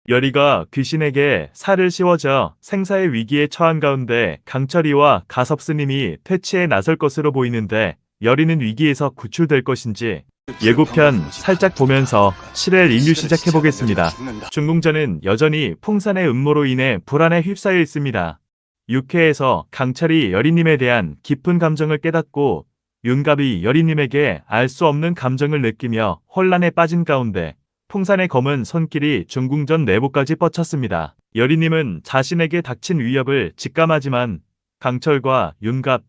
여리가 귀신에게 살을 씌워져 생사의 위기에 처한 가운데 강철이와 가섭스님이 퇴치에 나설 것으로 보이는데 여리는 위기에서 구출될 것인지 예고편 살짝 보면서 실의 리뷰 시작해보겠습니다. 중궁전은 여전히 풍산의 음모로 인해 불안에 휩싸여 있습니다. 6회에서 강철이 여리님에 대한 깊은 감정을 깨닫고 윤갑이 여리님에게 알 수 없는 감정을 느끼며 혼란에 빠진 가운데 풍산의 검은 손길이 중궁전 내부까지 뻗쳤습니다. 여리님은 자신에게 닥친 위협을 직감하지만 강철과 윤갑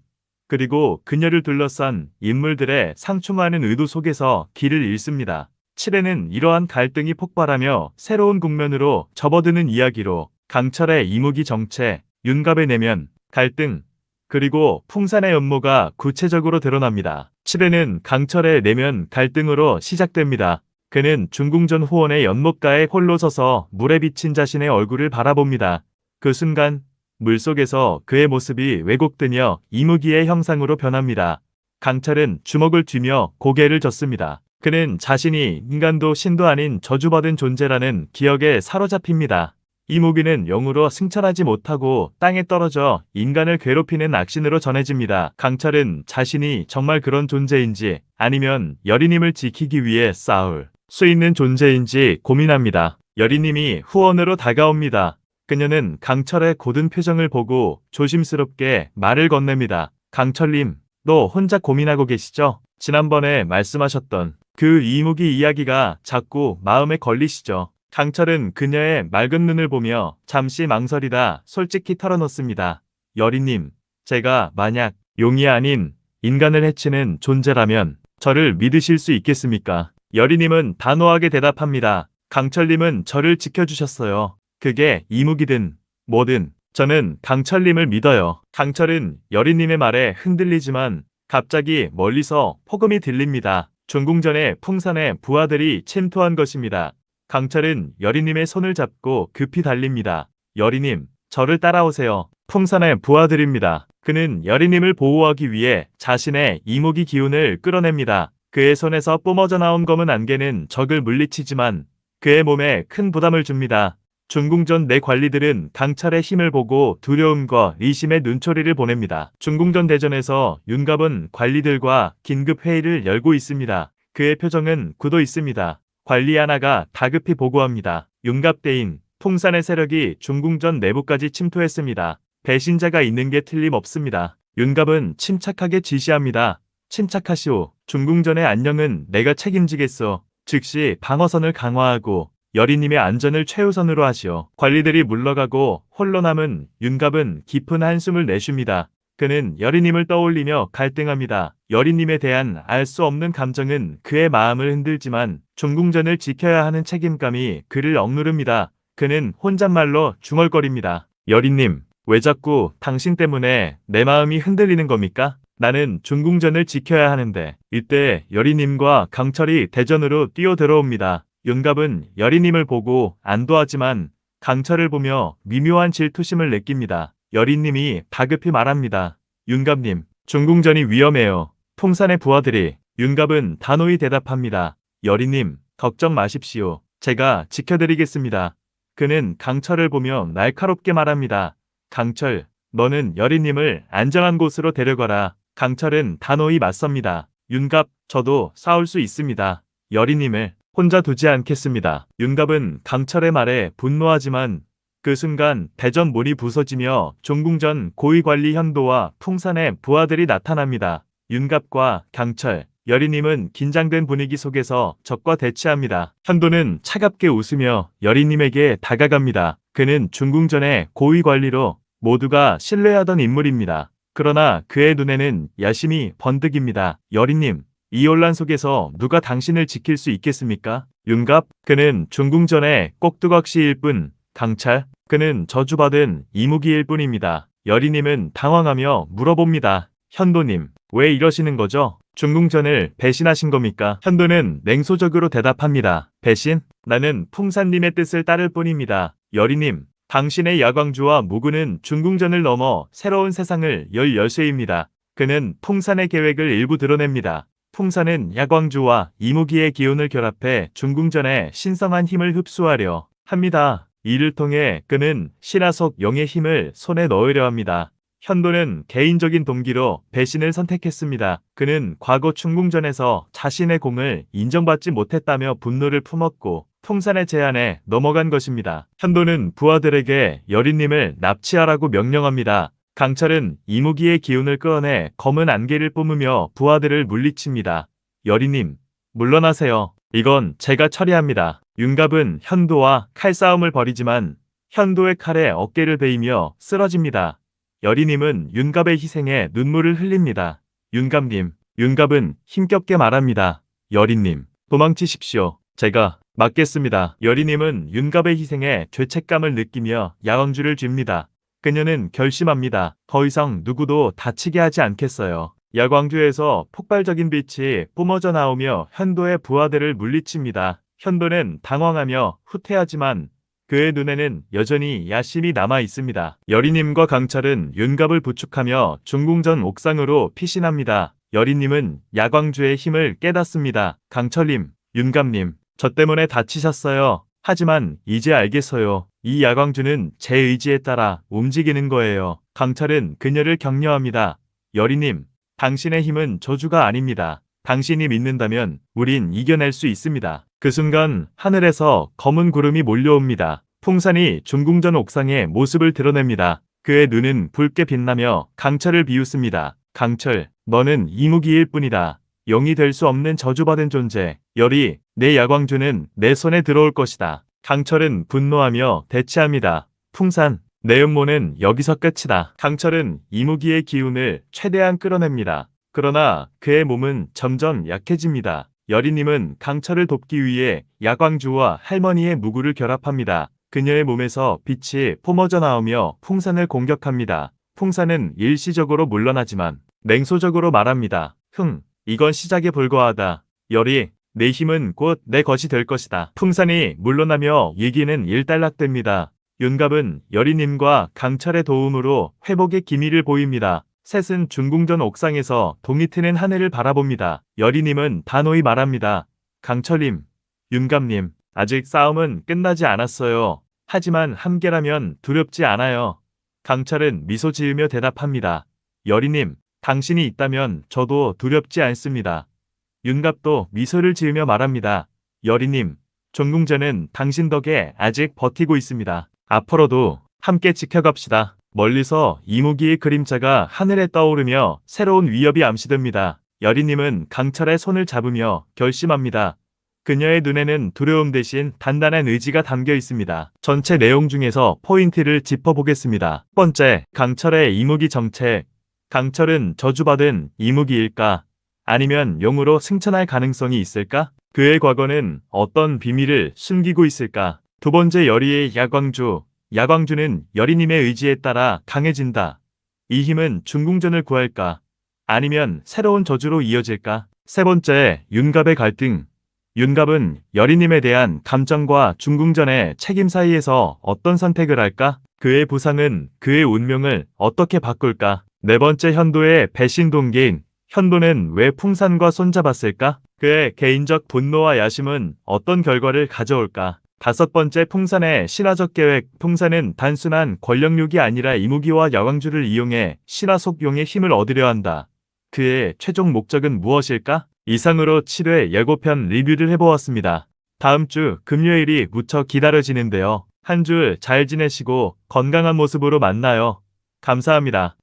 그리고 그녀를 둘러싼 인물들의 상충하는 의도 속에서 길을 잃습니다. 7회는 이러한 갈등이 폭발하며 새로운 국면으로 접어드는 이야기로 강철의 이무기 정체, 윤갑의 내면, 갈등, 그리고 풍산의 음모가 구체적으로 드러납니다. 7회는 강철의 내면 갈등으로 시작됩니다. 그는 중궁전 후원의 연못가에 홀로 서서 물에 비친 자신의 얼굴을 바라봅니다. 그 순간 물속에서 그의 모습이 왜곡되며 이무기의 형상으로 변합니다. 강철은 주먹을 쥐며 고개를 젓습니다. 그는 자신이 인간도 신도 아닌 저주받은 존재라는 기억에 사로잡힙니다. 이무기는 영으로 승천하지 못하고 땅에 떨어져 인간을 괴롭히는 악신으로 전해집니다. 강철은 자신이 정말 그런 존재인지 아니면 여리님을 지키기 위해 싸울 수 있는 존재인지 고민합니다. 여리님이 후원으로 다가옵니다. 그녀는 강철의 고든 표정을 보고 조심스럽게 말을 건넵니다. 강철님, 너 혼자 고민하고 계시죠? 지난번에 말씀하셨던 그 이무기 이야기가 자꾸 마음에 걸리시죠? 강철은 그녀의 맑은 눈을 보며 잠시 망설이다 솔직히 털어놓습니다. 여리님, 제가 만약 용이 아닌 인간을 해치는 존재라면 저를 믿으실 수 있겠습니까? 여리님은 단호하게 대답합니다. 강철님은 저를 지켜주셨어요. 그게 이무기든 뭐든 저는 강철님을 믿어요. 강철은 여리님의 말에 흔들리지만 갑자기 멀리서 폭음이 들립니다. 중궁전에 풍산의 부하들이 침투한 것입니다. 강철은 여리님의 손을 잡고 급히 달립니다. 여리님, 저를 따라오세요. 풍산의 부하들입니다. 그는 여리님을 보호하기 위해 자신의 이무기 기운을 끌어냅니다. 그의 손에서 뿜어져 나온 검은 안개는 적을 물리치지만 그의 몸에 큰 부담을 줍니다. 중궁전 내 관리들은 강철의 힘을 보고 두려움과 의심의 눈초리를 보냅니다. 중궁전 대전에서 윤갑은 관리들과 긴급 회의를 열고 있습니다. 그의 표정은 굳어 있습니다. 관리 하나가 다급히 보고합니다. 윤갑대인 풍산의 세력이 중궁전 내부까지 침투했습니다. 배신자가 있는 게 틀림없습니다. 윤갑은 침착하게 지시합니다. 침착하시오. 중궁전의 안녕은 내가 책임지겠소. 즉시 방어선을 강화하고 여리님의 안전을 최우선으로 하시오. 관리들이 물러가고 홀로 남은 윤갑은 깊은 한숨을 내쉽니다. 그는 여리님을 떠올리며 갈등합니다. 여리님에 대한 알 수 없는 감정은 그의 마음을 흔들지만 중궁전을 지켜야 하는 책임감이 그를 억누릅니다. 그는 혼잣말로 중얼거립니다. 여리님, 왜 자꾸 당신 때문에 내 마음이 흔들리는 겁니까? 나는 중궁전을 지켜야 하는데. 이때 여리님과 강철이 대전으로 뛰어들어옵니다. 윤갑은 여리님을 보고 안도하지만 강철을 보며 미묘한 질투심을 느낍니다. 여리님이 다급히 말합니다. 윤갑님, 중궁전이 위험해요. 풍산의 부하들이. 윤갑은 단호히 대답합니다. 여리님, 걱정 마십시오. 제가 지켜드리겠습니다. 그는 강철을 보며 날카롭게 말합니다. 강철, 너는 여리님을 안전한 곳으로 데려가라. 강철은 단호히 맞섭니다. 윤갑, 저도 싸울 수 있습니다. 여리님을 혼자 두지 않겠습니다. 윤갑은 강철의 말에 분노하지만 그 순간 대전 문이 부서지며 중궁전 고위관리 현도와 풍산의 부하들이 나타납니다. 윤갑과 강철, 여리님은 긴장된 분위기 속에서 적과 대치합니다. 현도는 차갑게 웃으며 여리님에게 다가갑니다. 그는 중궁전의 고위관리로 모두가 신뢰하던 인물입니다. 그러나 그의 눈에는 야심이 번득입니다. 여리님, 이 혼란 속에서 누가 당신을 지킬 수 있겠습니까? 윤갑, 그는 중궁전의 꼭두각시일 뿐. 강철, 그는 저주받은 이무기일 뿐입니다. 여리님은 당황하며 물어봅니다. 현도님, 왜 이러시는 거죠? 중궁전을 배신하신 겁니까? 현도는 냉소적으로 대답합니다. 배신? 나는 풍산님의 뜻을 따를 뿐입니다. 여리님, 당신의 야광주와 무구는 중궁전을 넘어 새로운 세상을 열 열쇠입니다. 그는 풍산의 계획을 일부 드러냅니다. 풍산은 야광주와 이무기의 기운을 결합해 중궁전에 신성한 힘을 흡수하려 합니다. 이를 통해 그는 신하속 용의 힘을 손에 넣으려 합니다. 현도는 개인적인 동기로 배신을 선택했습니다. 그는 과거 충궁전에서 자신의 공을 인정받지 못했다며 분노를 품었고 풍산의 제안에 넘어간 것입니다. 현도는 부하들에게 여린님을 납치하라고 명령합니다. 강철은 이무기의 기운을 끌어내 검은 안개를 뿜으며 부하들을 물리칩니다. 여린님, 물러나세요. 이건 제가 처리합니다. 윤갑은 현도와 칼싸움을 벌이지만 현도의 칼에 어깨를 베이며 쓰러집니다. 여린님은 윤갑의 희생에 눈물을 흘립니다. 윤갑님, 윤갑은 힘겹게 말합니다. 여린님, 도망치십시오. 제가 막겠습니다. 여린님은 윤갑의 희생에 죄책감을 느끼며 야광주를 쥡니다. 그녀는 결심합니다. 더 이상 누구도 다치게 하지 않겠어요. 야광주에서 폭발적인 빛이 뿜어져 나오며 현도의 부하들을 물리칩니다. 현도는 당황하며 후퇴하지만 그의 눈에는 여전히 야심이 남아 있습니다. 여린님과 강철은 윤갑을 부축하며 중궁전 옥상으로 피신합니다. 여린님은 야광주의 힘을 깨닫습니다. 강철님, 윤갑님, 저 때문에 다치셨어요. 하지만 이제 알겠어요. 이 야광주는 제 의지에 따라 움직이는 거예요. 강철은 그녀를 격려합니다. 여린님, 당신의 힘은 저주가 아닙니다. 당신이 믿는다면 우린 이겨낼 수 있습니다. 그 순간 하늘에서 검은 구름이 몰려옵니다. 풍산이 중궁전 옥상의 모습을 드러냅니다. 그의 눈은 붉게 빛나며 강철을 비웃습니다. 강철, 너는 이무기일 뿐이다. 영이 될 수 없는 저주받은 존재. 열이, 내 야광주는 내 손에 들어올 것이다. 강철은 분노하며 대치합니다. 풍산, 내 음모는 여기서 끝이다. 강철은 이무기의 기운을 최대한 끌어냅니다. 그러나 그의 몸은 점점 약해집니다. 여린님은 강철을 돕기 위해 야광주와 할머니의 무구를 결합합니다. 그녀의 몸에서 빛이 뿜어져 나오며 풍산을 공격합니다. 풍산은 일시적으로 물러나지만 냉소적으로 말합니다. 이건 시작에 불과하다. 열이, 내 힘은 곧 내 것이 될 것이다. 풍산이 물러나며 위기는 일단락됩니다. 윤갑은 여린님과 강철의 도움으로 회복의 기미를 보입니다. 셋은 중궁전 옥상에서 동이 트는 하늘을 바라봅니다. 여린님은 단호히 말합니다. 강철님, 윤갑님, 아직 싸움은 끝나지 않았어요. 하지만 함께라면 두렵지 않아요. 강철은 미소 지으며 대답합니다. 여린님, 당신이 있다면 저도 두렵지 않습니다. 윤갑도 미소를 지으며 말합니다. 여린님, 중궁전은 당신 덕에 아직 버티고 있습니다. 앞으로도 함께 지켜갑시다. 멀리서 이무기의 그림자가 하늘에 떠오르며 새로운 위협이 암시됩니다. 여린님은 강철의 손을 잡으며 결심합니다. 그녀의 눈에는 두려움 대신 단단한 의지가 담겨 있습니다. 전체 내용 중에서 포인트를 짚어보겠습니다. 첫 번째, 강철의 이무기 정책. 강철은 저주받은 이무기일까? 아니면 용으로 승천할 가능성이 있을까? 그의 과거는 어떤 비밀을 숨기고 있을까? 두 번째, 열이의 야광주. 야광주는 여린님의 의지에 따라 강해진다. 이 힘은 중궁전을 구할까? 아니면 새로운 저주로 이어질까? 세 번째, 윤갑의 갈등. 윤갑은 여린님에 대한 감정과 중궁전의 책임 사이에서 어떤 선택을 할까? 그의 부상은 그의 운명을 어떻게 바꿀까? 네 번째, 현도의 배신 동기인. 현도는 왜 풍산과 손잡았을까? 그의 개인적 분노와 야심은 어떤 결과를 가져올까? 다섯 번째, 풍산의 신화적 계획. 풍산은 단순한 권력욕이 아니라 이무기와 야광주를 이용해 신화 속 용의 힘을 얻으려 한다. 그의 최종 목적은 무엇일까? 이상으로 7회 예고편 리뷰를 해보았습니다. 다음 주 금요일이 무척 기다려지는데요. 한 주 잘 지내시고 건강한 모습으로 만나요. 감사합니다.